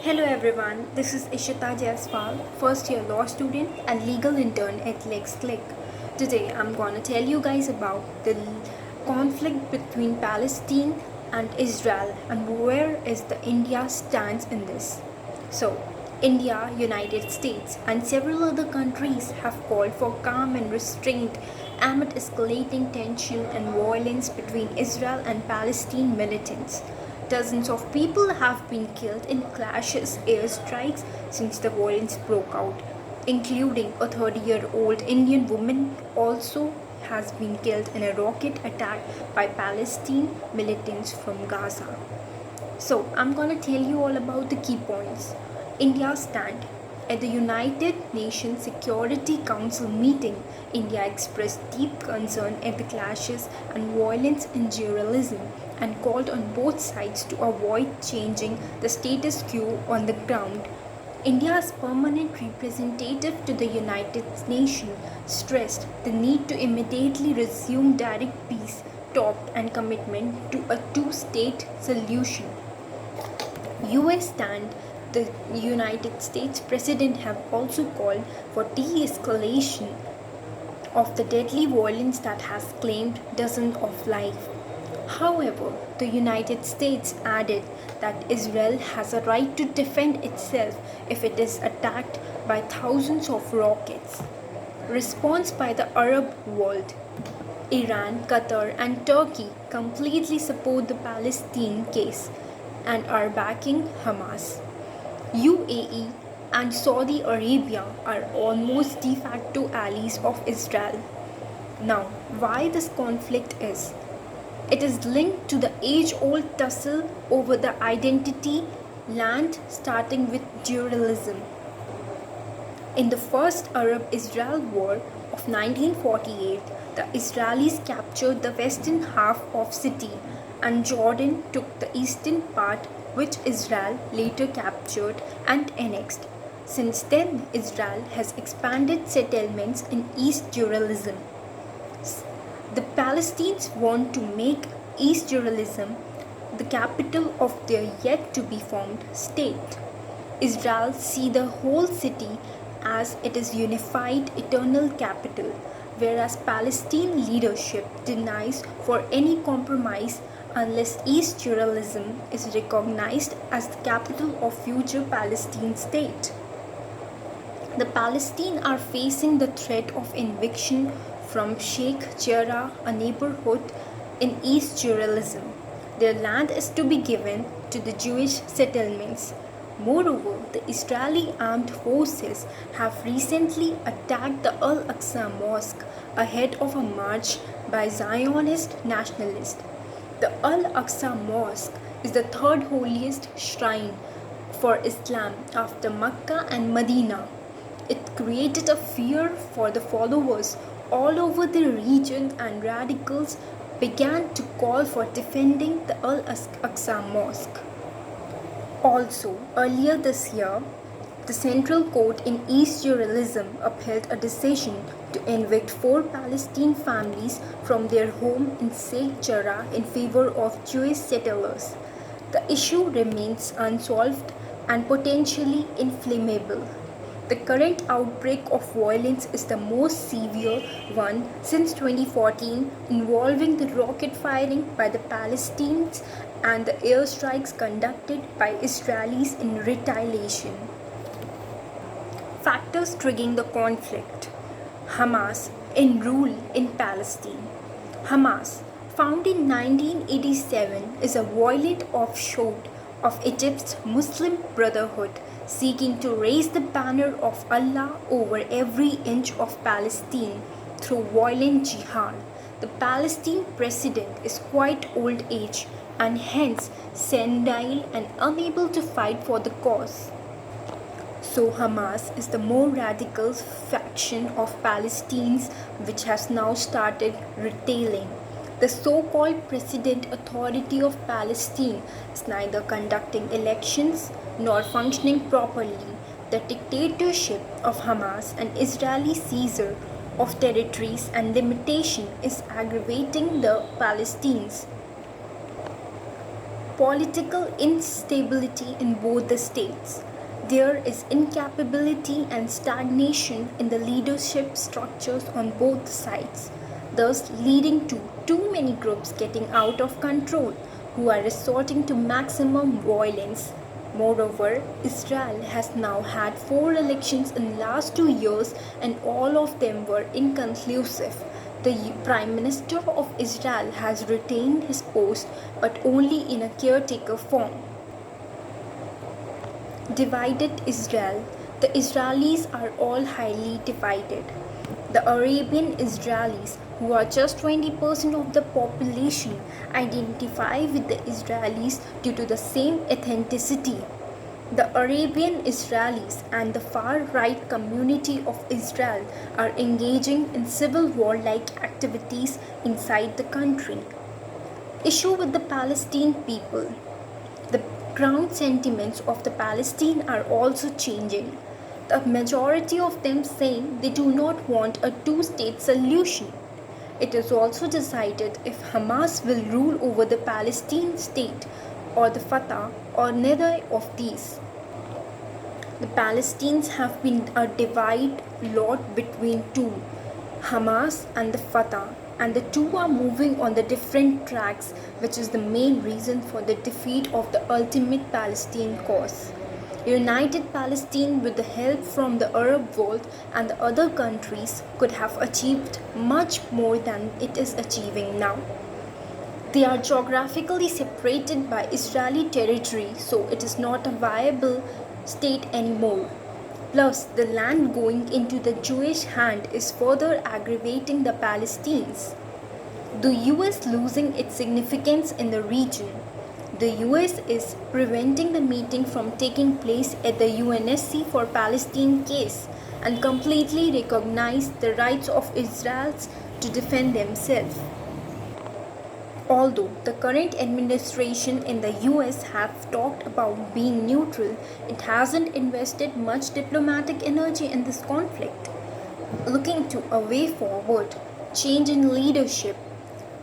Hello everyone, this is Ishita Jaiswal, first year law student and legal intern at LEXCLIQ. Today I'm gonna tell you guys about the conflict between Palestine and Israel and where is the India stands in this. So, India, United States and several other countries have called for calm and restraint amid escalating tension and violence between Israel and Palestine militants. Dozens of people have been killed in clashes, airstrikes since the violence broke out, including a 30-year-old Indian woman also has been killed in a rocket attack by Palestinian militants from Gaza. So, I'm going to tell you all about the key points. India's stand. At the United Nations Security Council meeting, India expressed deep concern at the clashes and violence in Jerusalem and called on both sides to avoid changing the status quo on the ground. India's permanent representative to the United Nations stressed the need to immediately resume direct peace talks and commitment to a two-state solution. US stand. The United States President have also called for de-escalation of the deadly violence that has claimed dozens of lives. However, the United States added that Israel has a right to defend itself if it is attacked by thousands of rockets. Response by the Arab world. Iran, Qatar and Turkey completely support the Palestine case and are backing Hamas. UAE and Saudi Arabia are almost de facto allies of Israel. Now, why this conflict is? It is linked to the age-old tussle over the identity land starting with Jerusalem. In the First Arab-Israel War of 1948, the Israelis captured the western half of city and Jordan took the eastern part which Israel later captured and annexed. Since then, Israel has expanded settlements in East Jerusalem. The Palestinians want to make East Jerusalem the capital of their yet-to-be-formed state. Israel sees the whole city as its unified eternal capital, whereas Palestinian leadership denies for any compromise unless East Jerusalem is recognized as the capital of future Palestinian state. The Palestinians are facing the threat of eviction from Sheikh Jarrah, a neighborhood in East Jerusalem. Their land is to be given to the Jewish settlements. Moreover, the Israeli armed forces have recently attacked the Al-Aqsa Mosque ahead of a march by Zionist nationalists. The Al-Aqsa Mosque is the third holiest shrine for Islam after Mecca and Medina. It created a fear for the followers all over the region and radicals began to call for defending the Al-Aqsa Mosque. Also, earlier this year, the Central Court in East Jerusalem upheld a decision to evict 4 Palestinian families from their home in Sheikh Jarrah in favor of Jewish settlers. The issue remains unsolved and potentially inflammable. The current outbreak of violence is the most severe one since 2014, involving the rocket firing by the Palestinians and the airstrikes conducted by Israelis in retaliation. Factors triggering the conflict. Hamas in rule in Palestine. Hamas, founded in 1987, is a violent offshoot of Egypt's Muslim Brotherhood, seeking to raise the banner of Allah over every inch of Palestine through violent jihad. The Palestinian president is quite old age and hence senile and unable to fight for the cause. So Hamas is the more radical faction of Palestinians which has now started retailing. The so-called President Authority of Palestine is neither conducting elections nor functioning properly. The dictatorship of Hamas and Israeli seizure of territories and limitation is aggravating the Palestinians. political instability in both the states. There is incapability and stagnation in the leadership structures on both sides, thus leading to too many groups getting out of control who are resorting to maximum violence. Moreover, Israel has now had 4 elections in the last 2 years and all of them were inconclusive. The Prime Minister of Israel has retained his post but only in a caretaker form. Divided Israel. The Israelis are all highly divided. The Arabian Israelis, who are just 20% of the population, identify with the Israelis due to the same ethnicity. The Arabian Israelis and the far-right community of Israel are engaging in civil war-like activities inside the country. Issue with the Palestinian people. The ground sentiments of the Palestine are also changing. The majority of them saying they do not want a two-state solution. It is also decided if Hamas will rule over the Palestinian state or the Fatah or neither of these. The Palestinians have been a divide lot between two, Hamas and the Fatah, and the two are moving on the different tracks, which is the main reason for the defeat of the ultimate Palestinian cause. United Palestine with the help from the Arab world and the other countries could have achieved much more than it is achieving now. They are geographically separated by Israeli territory, so it is not a viable state anymore. Plus, the land going into the Jewish hand is further aggravating the Palestinians. The US losing its significance in the region. The US is preventing the meeting from taking place at the UNSC for Palestine case and completely recognize the rights of Israelis to defend themselves. Although the current administration in the US have talked about being neutral, it hasn't invested much diplomatic energy in this conflict. Looking to a way forward, change in leadership.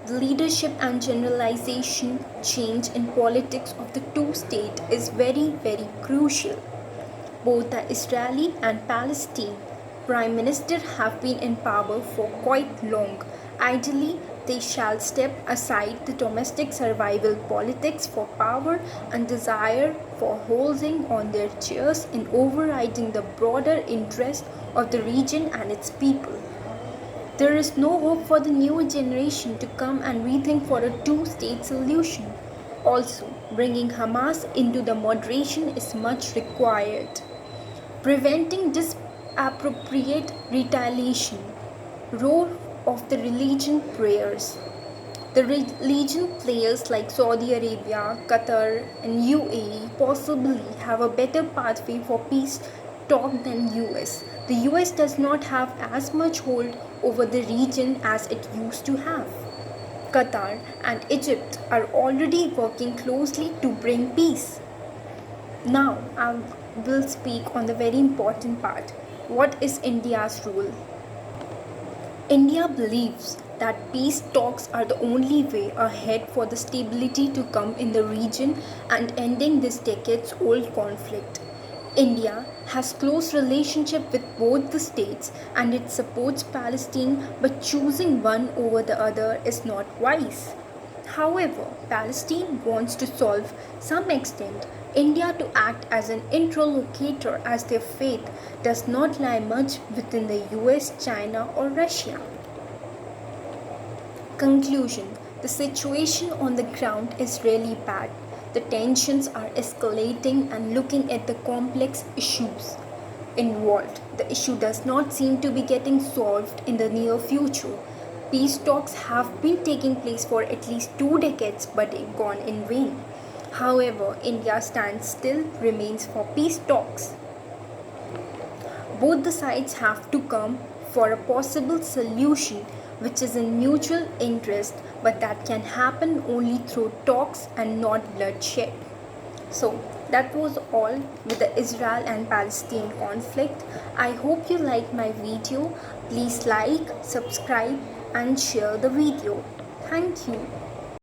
The leadership and generalization change in politics of the two states is very, very crucial. Both the Israeli and Palestine Prime Minister have been in power for quite long. Ideally, they shall step aside the domestic survival politics for power and desire for holding on their chairs in overriding the broader interest of the region and its people. There is no hope for the new generation to come and rethink for a two-state solution. Also, bringing Hamas into the moderation is much required. Preventing disappropriate retaliation. Role of the religion prayers. The religion players like Saudi Arabia, Qatar and UAE possibly have a better pathway for peace talk than US. The US does not have as much hold over the region as it used to have. Qatar and Egypt are already working closely to bring peace. Now I will speak on the very important part. What is India's role? India believes that peace talks are the only way ahead for the stability to come in the region and ending this decades-old conflict. India has close relationship with both the states and it supports Palestine, but choosing one over the other is not wise. However, Palestine wants to solve some extent. India to act as an interlocutor as their faith does not lie much within the US, China or Russia. Conclusion. The situation on the ground is really bad. The tensions are escalating and looking at the complex issues involved. The issue does not seem to be getting solved in the near future. Peace talks have been taking place for at least 2 decades but gone in vain. However, India's stand still remains for peace talks. Both the sides have to come for a possible solution which is in mutual interest, but that can happen only through talks and not bloodshed. So that was all with the Israel and Palestine conflict. I hope you liked my video. Please like, subscribe and share the video. Thank you.